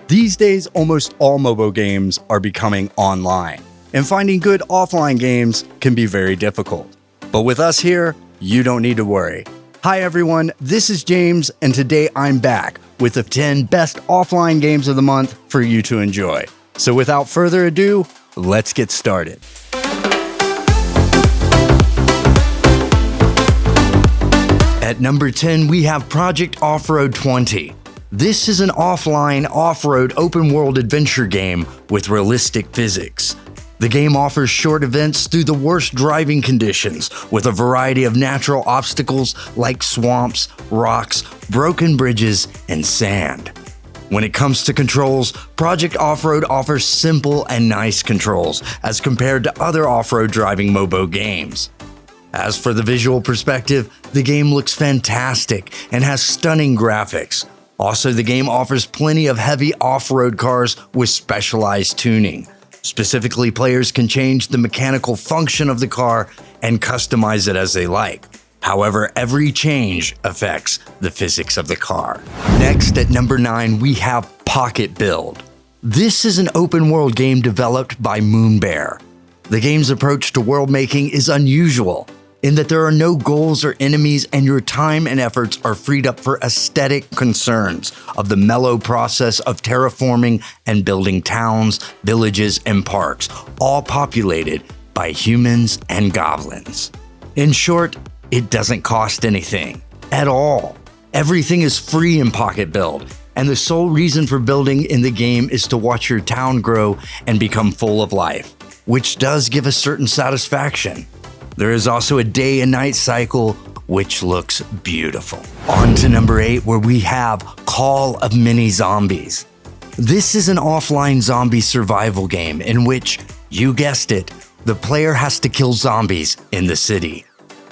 These days, almost all mobile games are becoming online, and finding good offline games can be very difficult. But with us here, you don't need to worry. Hi everyone, this is James, and today I'm back with the 10 best offline games of the month for you to enjoy. So without further ado, let's get started. At number 10, we have Project OffRoad 20. This is an offline, off-road, open-world adventure game with realistic physics. The game offers short events through the worst driving conditions with a variety of natural obstacles like swamps, rocks, broken bridges, and sand. When it comes to controls, Project OffRoad offers simple and nice controls as compared to other off-road driving MOBO games. As for the visual perspective, the game looks fantastic and has stunning graphics. Also, the game offers plenty of heavy off-road cars with specialized tuning. Specifically, players can change the mechanical function of the car and customize it as they like. However, every change affects the physics of the car. Next, at number 9, we have Pocket Build. This is an open-world game developed by Moonbear. The game's approach to world-making is unusual, in that there are no goals or enemies and your time and efforts are freed up for aesthetic concerns of the mellow process of terraforming and building towns, villages, and parks, all populated by humans and goblins. In short, it doesn't cost anything at all. Everything is free in Pocket Build, and the sole reason for building in the game is to watch your town grow and become full of life, which does give a certain satisfaction. There is also a day and night cycle, which looks beautiful. On to number 8, where we have Call of Mini Zombies. This is an offline zombie survival game in which, you guessed it, the player has to kill zombies in the city.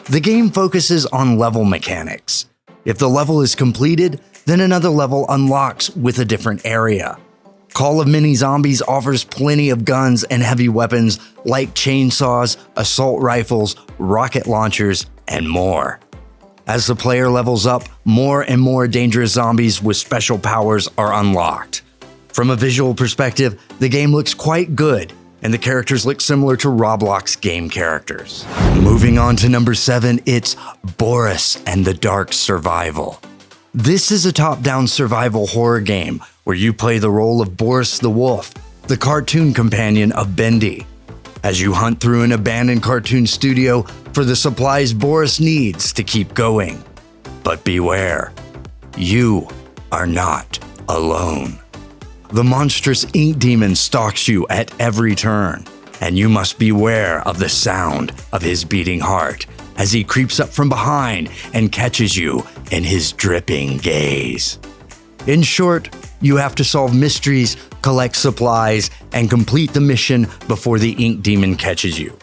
The game focuses on level mechanics. If the level is completed, then another level unlocks with a different area. Call of Mini Zombies offers plenty of guns and heavy weapons like chainsaws, assault rifles, rocket launchers, and more. As the player levels up, more and more dangerous zombies with special powers are unlocked. From a visual perspective, the game looks quite good, and the characters look similar to Roblox game characters. Moving on to number 7, it's Boris and the Dark Survival. This is a top-down survival horror game where you play the role of Boris the Wolf, the cartoon companion of Mandy, as you hunt through an abandoned cartoon studio for the supplies Boris needs to keep going. But beware, you are not alone. The monstrous ink demon stalks you at every turn, and you must beware of the sound of his beating heart as he creeps up from behind and catches you in his dripping gaze. In short, you have to solve mysteries, collect supplies, and complete the mission before the ink demon catches you.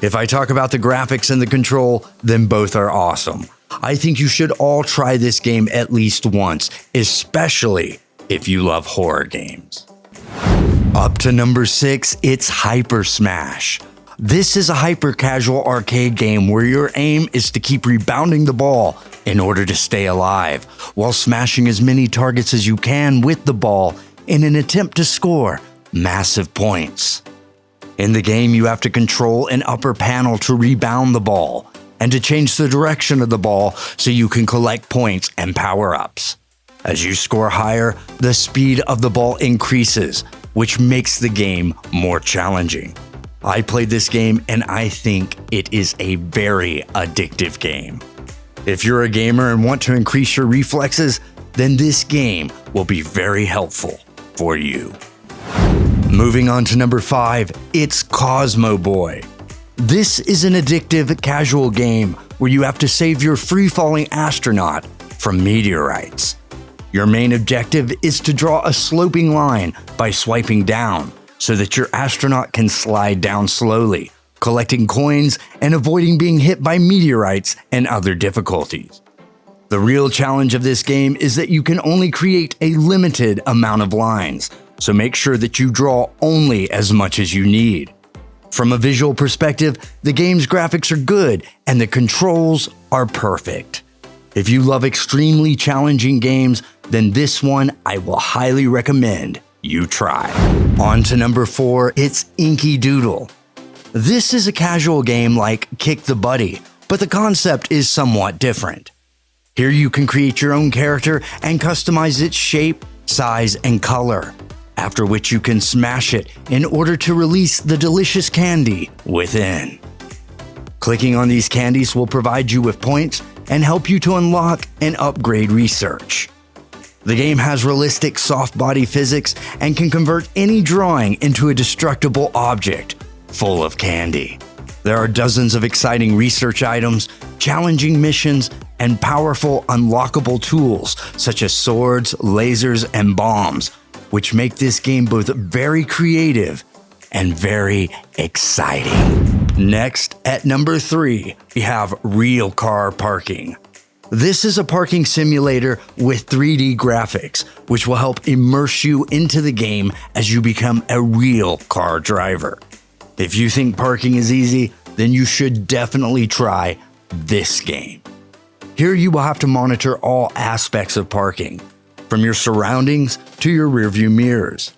If I talk about the graphics and the control, then both are awesome. I think you should all try this game at least once, especially if you love horror games. Up to number 6, it's Hyper Smash. This is a hyper-casual arcade game where your aim is to keep rebounding the ball in order to stay alive, while smashing as many targets as you can with the ball in an attempt to score massive points. In the game, you have to control an upper panel to rebound the ball and to change the direction of the ball so you can collect points and power-ups. As you score higher, the speed of the ball increases, which makes the game more challenging. I played this game and I think it is a very addictive game. If you're a gamer and want to increase your reflexes, then this game will be very helpful for you. Moving on to number 5, it's Cosmo Boy. This is an addictive, casual game where you have to save your free-falling astronaut from meteorites. Your main objective is to draw a sloping line by swiping down so that your astronaut can slide down slowly, collecting coins and avoiding being hit by meteorites and other difficulties. The real challenge of this game is that you can only create a limited amount of lines, so make sure that you draw only as much as you need. From a visual perspective, the game's graphics are good and the controls are perfect. If you love extremely challenging games, then this one I will highly recommend you try. On to number 4, it's Inky Doodle. This is a casual game like Kick the Buddy, but the concept is somewhat different. Here you can create your own character and customize its shape, size, and color, after which you can smash it in order to release the delicious candy within. Clicking on these candies will provide you with points and help you to unlock and upgrade research. The game has realistic soft body physics and can convert any drawing into a destructible object full of candy. There are dozens of exciting research items, challenging missions, and powerful unlockable tools such as swords, lasers, and bombs, which make this game both very creative and very exciting. Next, at number 3, we have Real Car Parking. This is a parking simulator with 3D graphics, which will help immerse you into the game as you become a real car driver. If you think parking is easy, then you should definitely try this game. Here you will have to monitor all aspects of parking, from your surroundings to your rearview mirrors.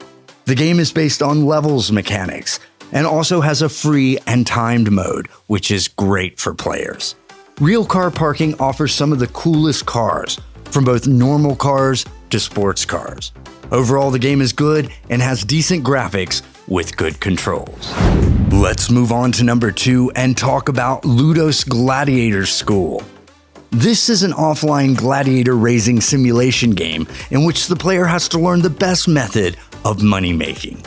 The game is based on levels mechanics and also has a free and timed mode, which is great for players. Real Car Parking offers some of the coolest cars, from both normal cars to sports cars. Overall, the game is good and has decent graphics with good controls. Let's move on to number 2 and talk about Ludus Gladiator School. This is an offline gladiator raising simulation game in which the player has to learn the best method of money making.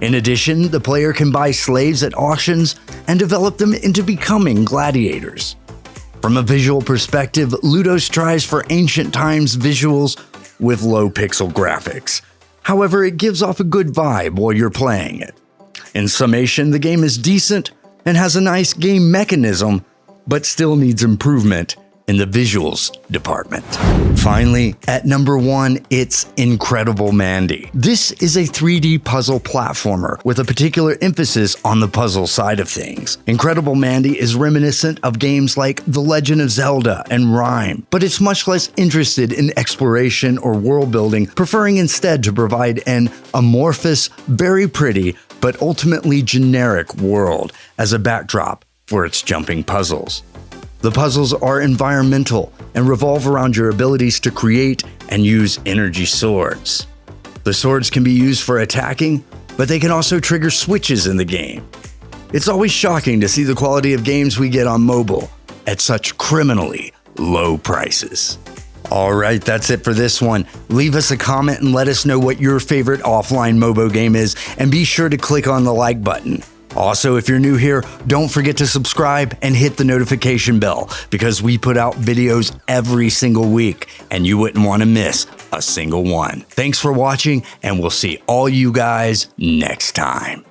In addition, the player can buy slaves at auctions and develop them into becoming gladiators. From a visual perspective, Ludus tries for ancient times visuals with low pixel graphics. However, it gives off a good vibe while you're playing it. In summation, the game is decent and has a nice game mechanism, but still needs improvement in the visuals department. Finally, at number 1, it's Incredible Mandy. This is a 3D puzzle platformer with a particular emphasis on the puzzle side of things. Incredible Mandy is reminiscent of games like The Legend of Zelda and Rhyme, but it's much less interested in exploration or world building, preferring instead to provide an amorphous, very pretty, but ultimately generic world as a backdrop for its jumping puzzles. The puzzles are environmental and revolve around your abilities to create and use energy swords. The swords can be used for attacking, but they can also trigger switches in the game. It's always shocking to see the quality of games we get on mobile at such criminally low prices. Alright, that's it for this one. Leave us a comment and let us know what your favorite offline MOBO game is, and be sure to click on the like button. Also, if you're new here, don't forget to subscribe and hit the notification bell because we put out videos every single week and you wouldn't want to miss a single one. Thanks for watching, and we'll see all you guys next time.